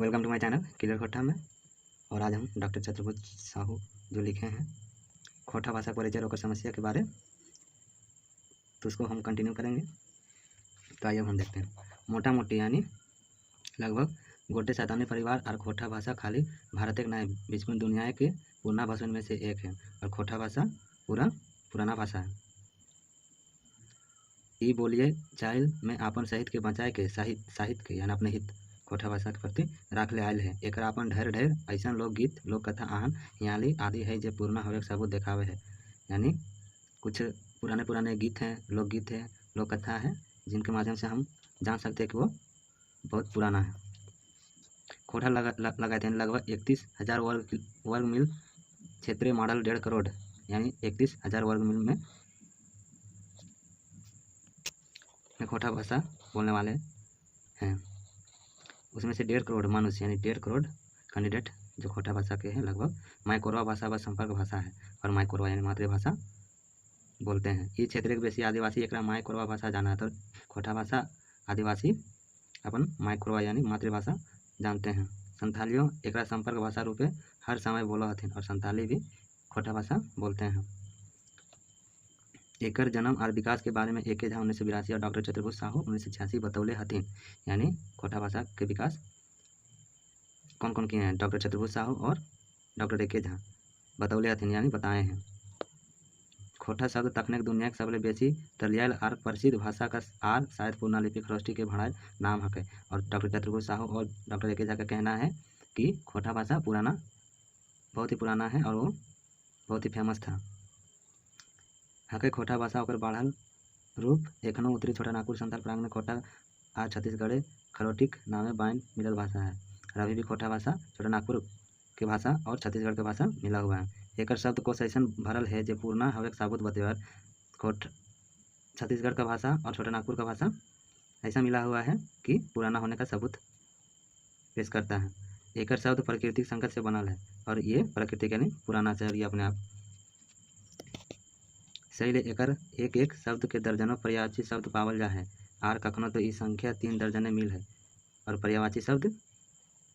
Welcome to my channel clear खोटा में। और आज हम डॉक्टर चतुर्भुज साहू जो लिखे हैं खोटा भाषा परिचय और समस्या के बारे, तो उसको हम कंटिन्यू करेंगे। तो आइए हम देखते हैं। मोटा मोटी यानी लगभग गोटे सैतानी परिवार और खोटा भाषा खाली भारत नए बीच में दुनिया के पुराना भाषा में से एक है। और खोटा भाषा पुराना भाषा है। ई बोलिए चाइल में आपन सहित के बचाए के साहित्य के यानी अपने हित खोटा भाषा के प्रति राख ले आयल है। एक अपन ढेर ढेर ऐसा लोकगीत लोक कथा आहन याली आदि है जो पूर्णा हवे सबूत देखावे है। यानी कुछ पुराने गीत हैं, लोकगीत है, लोक कथा है, जिनके माध्यम से हम जान सकते हैं कि वो बहुत पुराना है। खोटा लगाए थे लगभग 31,000 वर्ग मील क्षेत्रीय मॉडल 1.5 करोड़ यानी 31,000 वर्ग मील में खोटा भाषा बोलने वाले हैं। उसमें से 1.5 करोड़ मनुष्य यानी 1.5 करोड़ कैंडिडेट जो खोटा भाषा के हैं। लगभग माइकोरवा भाषा व संपर्क भाषा है। और माइकोरवा यानी मातृभाषा बोलते हैं। ये क्षेत्र के बेसी आदिवासी एक माइकोरवा भाषा जाना है। तो खोटा भाषा आदिवासी अपन माइकोरवा यानी मातृभाषा जानते हैं। संथालियों एक संपर्क भाषा रूपे हर समय बोला हथिन और संथाली भी खोटा भाषा बोलते हैं। एकर जन्म और विकास के बारे में एक 1982 और डॉक्टर चतुर्भुज साहू 1986 बतौले हथिन। यानी खोटा भाषा के विकास कौन कौन किए हैं? डॉक्टर चतुर्भुज साहू और डॉक्टर एके झा बतौले हथिन यानी बताए हैं। खोटा शब्द तकनीक दुनिया के सबले बेसी तलियाल और प्रसिद्ध भाषा का आर शायद पूर्णालिपि खरोष्टी के भड़ाए नाम हके। और डॉक्टर चतुर्भुज साहू और डॉक्टर एके झा का कहना है कि खोटा भाषा बहुत ही पुराना है और वो बहुत ही फेमस था। हके खोटा भाषा और बढ़ल रूप एखनो उत्तरी छोटा नागपुर संथाल प्रांग में खोटा आ छत्तीसगढ़ खरोटिक नामे बाइन मिलल भाषा है। और अभी भी खोटा भाषा छोटा नागपुर के भाषा और छत्तीसगढ़ के भाषा मिला हुआ है। एक शब्द को ऐसा भरल है जो पूर्णा हवे साबुत बतेवर छत्तीसगढ़ का भाषा और छोटा नागपुर का भाषा ऐसा मिला हुआ है कि पुराना होने का सबूत पेश करता है। एक शब्द प्राकृतिक संकट से बनल है और ये प्राकृतिक यानी पुराना से ये अपने आप सही ले एक शब्द के दर्जनों पर्यायवाची शब्द पावल जा है। आर कखनो तो इस संख्या 3 दर्जने मिल है। और पर्यायवाची शब्द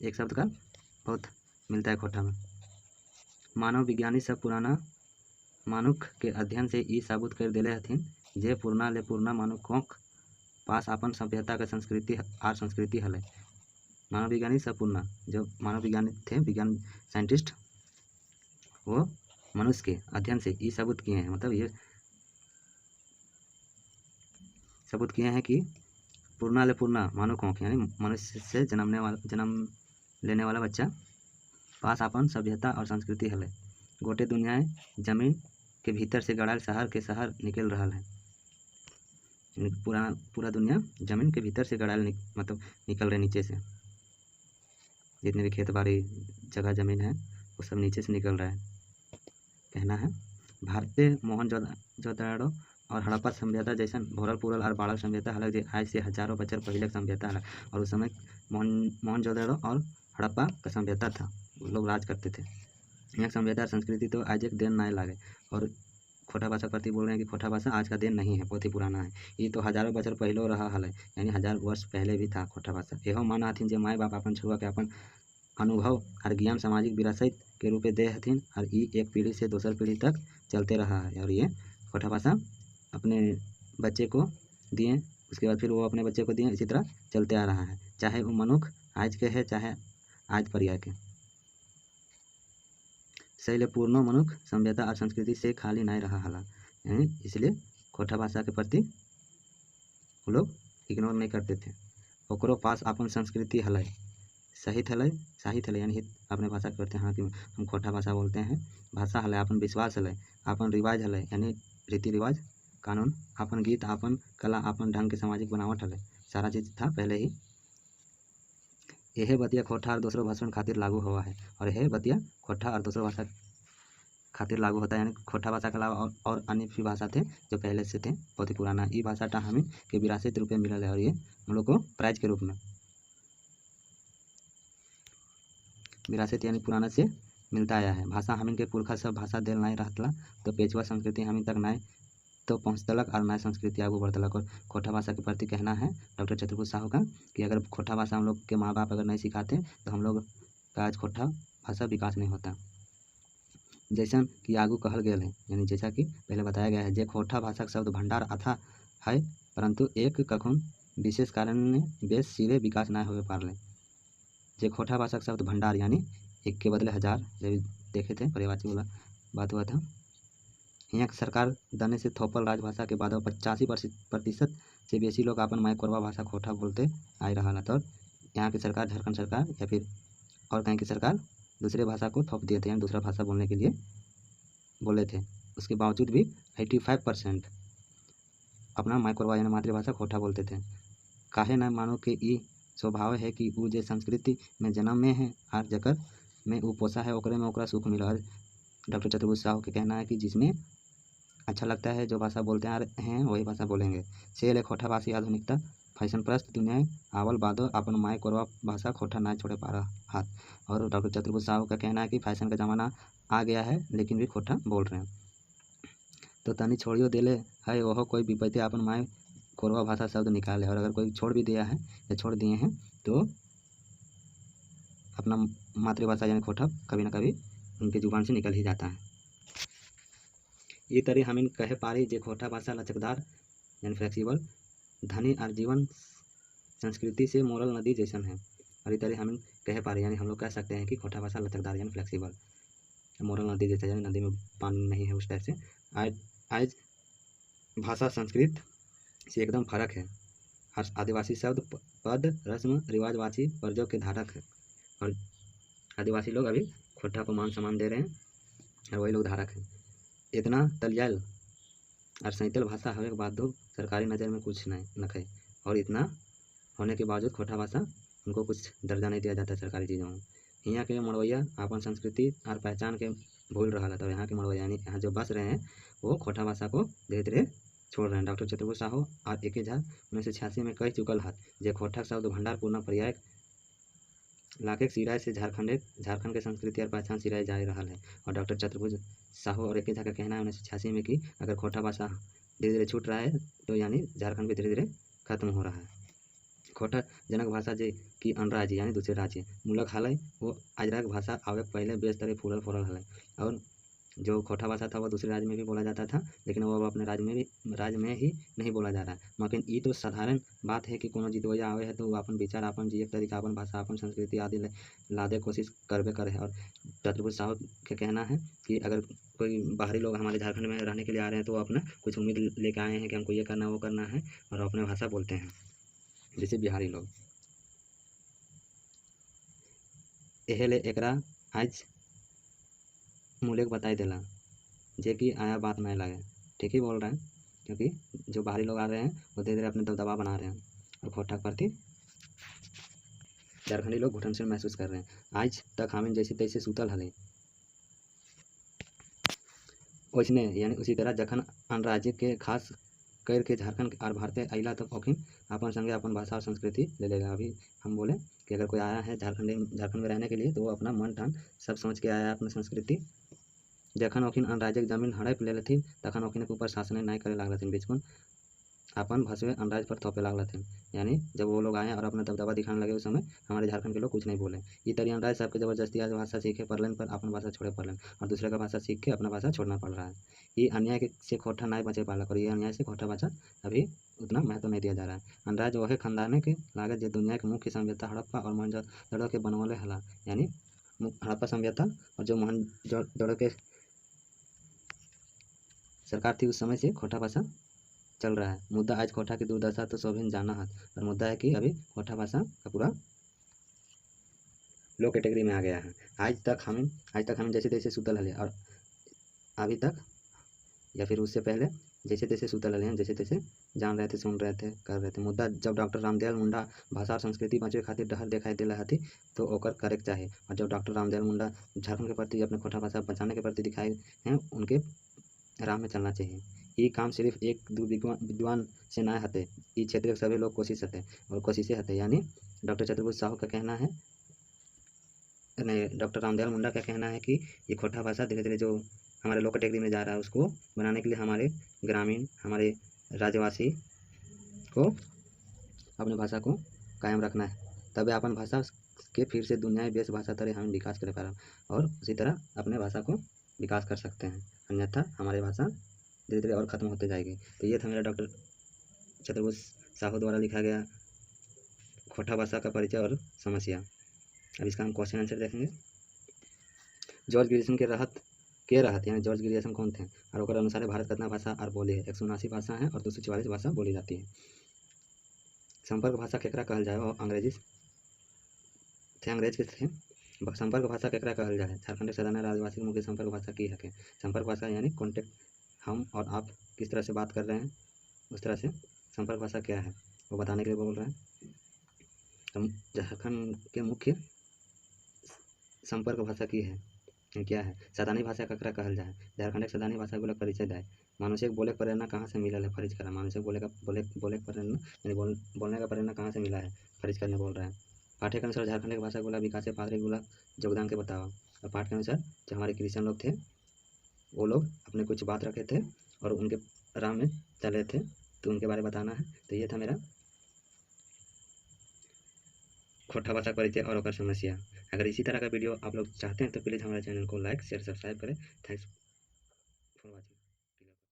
एक शब्द का बहुत मिलता है खोटा में। मानव विज्ञानी सब पुराना मानुख के अध्ययन से ई साबुत कर दिले हथिन जे पूर्णा ले पूर्णा मानुखों पास अपन सभ्यता का संस्कृति हले। मानव विज्ञानी सब पूर्णा जो मानव विज्ञानी थे, विज्ञान साइंटिस्ट, वो मनुष्य के अध्ययन से ई सबूत किए हैं। मतलब ये सबूत किए हैं कि पूर्णा ले पूर्णा मानुखों यानी मनुष्य से जन्म लेने वाला बच्चा पास अपन सभ्यता और संस्कृति हले। गोटे दुनिया जमीन के भीतर से गड़ाल शहर के शहर निकल रहा है। पूरा दुनिया जमीन के भीतर से गड़ाल मतलब निकल रहे नीचे से। जितने भी खेत बाड़ी जगह जमीन है वो सब नीचे से निकल रहा है। कहना है भारतीय मोहनजोदड़ो और हड़प्पा सभ्यता जैसा भोरल पुरल और बाड़ल सभ्यता अलग आज से हजारों बछर पहले सभ्यता अलग। और उस समय मोहनजोदड़ो और हड़प्पा का सभ्यता था, लोग राज करते थे। यहाँ सभ्यता और संस्कृति तो आज एक दिन नहीं लागे। और खोटा भाषा प्रति बोल रहे हैं कि खोटा भाषा आज का दिन नहीं है, बहुत ही पुराना है। ये तो हजारों बछर पहले रहा हल यानी 1000 वर्ष पहले भी था खोटा भाषा। यह माना हथिन जो माए बाप अपन छुआ के अपन अनुभव और ज्ञान सामाजिक विरासत के रूप में दे हथिन और ये एक पीढ़ी से दूसर पीढ़ी तक चलते रहा है। और ये खोटा भाषा अपने बच्चे को दिए, उसके बाद फिर वो अपने बच्चे को दिए, इसी तरह चलते आ रहा है। चाहे वो मनुष्य आज के है चाहे आज पर्याय के। सही पूर्ण मनुष्य सभ्यता और संस्कृति से खाली नहीं रहा हला। इसलिए खोटा भाषा के प्रति वो लोग इग्नोर नहीं करते थे। ओकरो पास अपन संस्कृति हल साहित्य हल यानी हित अपने भाषा के प्रति। हाँ कि हम खोटा भाषा बोलते हैं। भाषा हल अपन विश्वास हल, अपन रिवाज हल यानी रीति रिवाज कानून, अपन गीत, अपन कला, अपन ढंग के सामाजिक बनावट हल, सारा चीज़ था पहले ही। यह बतिया खोटा और दूसरों भाषण खातिर लागू हुआ है। और यह बतिया खोटा और दूसरों भाषा खातिर लागू होता है। यानी खोटा भाषा के अलावा और अन्य भी भाषा थे जो पहले से थे, बहुत ही पुराना। ये भाषा टा हमें के विरासत रूप में मिलल है और ये हम लोग को प्राइज के रूप में विरासत यानी पुराना से मिलता आया है। भाषा हमिन के पुरखा सब भाषा दिल नहीं रहता तो पेचवा संस्कृति हमिन तक नहीं तो पहुँचतलक और नया संस्कृति आगू बढ़तलक। और खोटा भाषा के प्रति कहना है डॉक्टर चतुर्भुज साहू का कि अगर खोटा भाषा हम लोग के माँ बाप अगर नहीं सिखाते तो हम लोग का आज खोटा भाषा विकास नहीं होता। जैसन कि आगू कहल गेल है, यानी जैसा कि पहले बताया गया है, जे खोटा भाषा शब्द भंडार अथा है, परंतु एक कखन विशेष कारण ने बेस सिरे विकास ना होवे पारले। जे खोटा भाषा शब्द भंडार यानी एक के बदले हजार, जब देखे थे पर्यायवाची वाला बात हुआ था। यहाँ सरकार दने से थोपल राजभाषा के बाद 85% से बेसी लोग अपन माय कोरबा भाषा खोटा बोलते आ रहा। तो यहाँ की सरकार, झारखंड सरकार या फिर और कहीं की सरकार दूसरे भाषा को थोप दिए थे, यानी दूसरा भाषा बोलने के लिए बोले थे। उसके बावजूद भी 85% अपना माय कोरबा यानी मातृभाषा खोटा बोलते थे। काहे ना मानो कि ई स्वभाव है कि वो जे संस्कृति में जन्म में है और जकर में वो पोसा है ओकरे में ओकरा सुख मिला। डॉक्टर चतुर्भुज साहू के कहना है कि जिसमें अच्छा लगता है, जो भाषा बोलते आ रहे हैं वही भाषा बोलेंगे। सेल एक खोटा भाषी आधुनिकता फैशन प्रस्त दुनिया आवल बादो अपन माय कोरबा भाषा खोटा ना छोड़े पा रहा हाथ। और डॉक्टर चतुर्भुज साहू का कहना है कि फैशन का ज़माना आ गया है लेकिन भी खोटा बोल रहे हैं। तो तनी छोड़ियो देले है वह कोई विपत्ति अपन माय कोरबा भाषा शब्द निकाले। और अगर कोई छोड़ भी दिया है या छोड़ दिए हैं तो अपना मातृभाषा यानी खोटा कभी ना कभी उनकी जुबान से निकल ही जाता है। ये तरह हम इन कह पा रही जे खोटा भाषा लचकदार यानी फ्लेक्सिबल, धनी और जीवन संस्कृति से मोरल नदी जैसन है। और ये तरह हम इन कह पा रहे यानी हम लोग कह सकते हैं कि खोटा भाषा लचकदार यानी फ्लेक्सिबल, मोरल नदी जैसा, यानी नदी में पानी नहीं है उस टाइप से। आज भाषा संस्कृत से एकदम फर्क है। हर आदिवासी शब्द पद रस्म रिवाजवाची वर्जों के धारक है। और आदिवासी लोग अभी खोटा को मान सम्मान दे रहे हैं और वही लोग धारक हैं। इतना तलियाल और सैतल भाषा होने के बाद सरकारी नज़र में कुछ नहीं नखे, और इतना होने के बावजूद खोटा भाषा उनको कुछ दर्जा नहीं दिया जाता सरकारी चीज़ों में। यहाँ के मड़वैया अपन संस्कृति और पहचान के भूल रहा है। तो यहाँ के मड़वैया यानी यहाँ जो बस रहे हैं वो खोटा भाषा को धीरे धीरे छोड़ रहे हैं। डॉक्टर चतुर्भुज साहू और एके झा 1986 में कह चुकल है जे खोटा शब्द भंडार पूर्ण पर्याय लाके सिराय से झारखंड के संस्कृति और पहचान सिराय जा रहा है। और डॉक्टर चतुर्भुज साहू और एके झा का कहना है 1986 में कि अगर खोटा भाषा धीरे धीरे छूट रहा है तो यानी झारखंड भी धीरे धीरे खत्म हो रहा है। खोटा जनक भाषा जे कि अन्य राज्य यानी दूसरे राज्य मूलक हाल वो अजरक भाषा आवे पहले बेस तरह फूलल फोड़ल है। और जो खोटा भाषा था वो दूसरे राज्य में भी बोला जाता था, लेकिन वो अब अपने राज्य में ही नहीं बोला जा रहा है। मगर ये तो साधारण बात है कि कोनो जितवैया आवे है तो वो अपन विचार, अपन जिये तरीका, अपन भाषा, अपन संस्कृति आदि लादे कोशिश करबे करे है। और चतुर्भुज साहू के कहना है कि अगर कोई बाहरी लोग हमारे झारखंड में रहने के लिए आ रहे हैं तो वो अपना कुछ उम्मीद लेके आए हैं कि हमको ये करना वो करना है, और अपने भाषा बोलते हैं जैसे बिहारी लोग। एहेले एकरा आज मूल्य बताई देला जे कि आया बात नहीं लगे। ठीक ही बोल रहे हैं, क्योंकि जो बाहरी लोग आ रहे हैं वो धीरे धीरे अपने दबदबा बना रहे हैं और खोटा प्रति झारखंडी लोग घुटनशील महसूस कर रहे हैं। आज तक हम जैसे तैसे सूतल हले वैसने यानी उसी तरह जखन अन्य राज्य के खास करके झारखंड और भारतीय अला तक अखिन अपन संगे अपन भाषा और संस्कृति ले लेगा। अभी हम बोले कि अगर कोई आया है झारखंड में रहने के लिए तो वो अपना मन ठान सब समझ के आया है अपनी संस्कृति। जखन ओखिन अन्य राज्य की जमीन हड़प ले लेथिन तखन ओखिन के ऊपर शासन नहीं करे लागलथिन, बिचकुन अपन भसवे अन्य राज्य पर थोपे लागलथिन। यानी जब वो लोग आए और अपना दबदबा दिखाने लगे उस समय हमारे झारखंड के लोग कुछ नहीं बोले। ये तरी अन्य राज्य सबके जबरदस्ती आज भाषा सीखे पड़लन पर अपन भाषा छोड़े पड़लन, और दूसरे का भाषा सीख के अपना भाषा छोड़ना पड़ रहा है। ये अन्याय से खोटा नहीं बचे पालक, और ये अन्याय से खोटा भाषा अभी उतना महत्व नहीं दिया जा रहा है। अन्य राज्य वह खानदाने के लागत जो दुनिया के मुख्य सभ्यता हड़प्पा और मोहनजोदड़ो के बनवले हला, यानी हड़प्पा सभ्यता और जो मोहनजोदड़ो के सरकार थी उस समय से खोटा भाषा चल रहा है। मुद्दा आज खोटा की दुर्दशा तो सभी जाना है, और मुद्दा है कि अभी खोटा भाषा का पूरा लो कैटेगरी में आ गया है। आज तक हम जैसे तैसे सुतल हले, और अभी तक या फिर उससे पहले जैसे तैसे सुतल हले हैं, जैसे तैसे जान रहे थे, सुन रहे थे, कर रहे थे। मुद्दा जब डॉक्टर रामदयाल मुंडा भाषा और संस्कृति बचे खातिर डहर दिखाई दिला हथी तो ओकर करे चाहे। और जब डॉक्टर रामदयाल मुंडा झारखंड के प्रति अपने खोटा भाषा बचाने के प्रति दिखाए हैं उनके राह में चलना चाहिए। ये काम सिर्फ एक दो विद्वान से ना हते, ये क्षेत्र के सभी लोग कोशिश हते और कोशिशें हते। यानी डॉक्टर चतुर्भुज साहू का कहना है, नहीं डॉक्टर रामदयाल मुंडा का कहना है कि ये खोटा भाषा धीरे धीरे जो हमारे लोक कैटेगरी में जा रहा है, उसको बनाने के लिए हमारे ग्रामीण, हमारे राज्यवासी को अपनी भाषा को कायम रखना है, तभी अपन भाषा के फिर से दुनिया बेस भाषा तरह हम विकास कर पाएं और उसी तरह अपने भाषा को विकास कर सकते हैं, अन्यथा हमारी भाषा धीरे धीरे और ख़त्म होते जाएगी। तो ये था मेरा डॉक्टर चतुर्भुज साहू द्वारा लिखा गया खोटा भाषा का परिचय और समस्या। अब इसका हम क्वेश्चन आंसर देखेंगे। जॉर्ज ग्रियर्सन के रहत यानी जॉर्ज ग्रियर्सन कौन थे और ओकर अनुसार भारत कितना भाषा और बोली है? 179 भाषा है और 244 भाषा बोली जाती है। संपर्क भाषा केकरा कहल जाए? और अंग्रेज के थे। संपर्क भाषा केकरा कहल जाए? झारखंड के साधारण आदिवासी मुख्य संपर्क भाषा की है? संपर्क भाषा यानी कॉन्टेक्ट, हम और आप किस तरह से बात कर रहे हैं उस तरह से संपर्क भाषा क्या है वो बताने के लिए बोल रहे हैं। हम झारखंड के मुख्य संपर्क भाषा की है क्या है? सैद्धांतिक भाषा केकरा कहल जाए? झारखंड के सैद्धांतिक भाषा बोले परिचय दाय। मानुषिक बोले के प्रेरणा कहाँ से मिलल है? फरिज करा। मानुषिक बोले के प्रेरणा यानी बोलने का प्रेरणा कहाँ से मिला है? फरिज करने बोल रहा है। पाठ्य के अनुसार झारखंड के भाषा बोला विकास पात्र बोला योगदान के बताओ। और पाठ के अनुसार जो हमारे क्रिश्चियन लोग थे वो लोग अपने कुछ बात रखे थे और उनके राह में चले थे, तो उनके बारे में बताना है। तो ये था मेरा खोटा भाषा परिचय और ओकर समस्या। अगर इसी तरह का वीडियो आप लोग चाहते हैं तो प्लीज़ हमारे चैनल को लाइक शेयर सब्सक्राइब करें। Thanks for watching.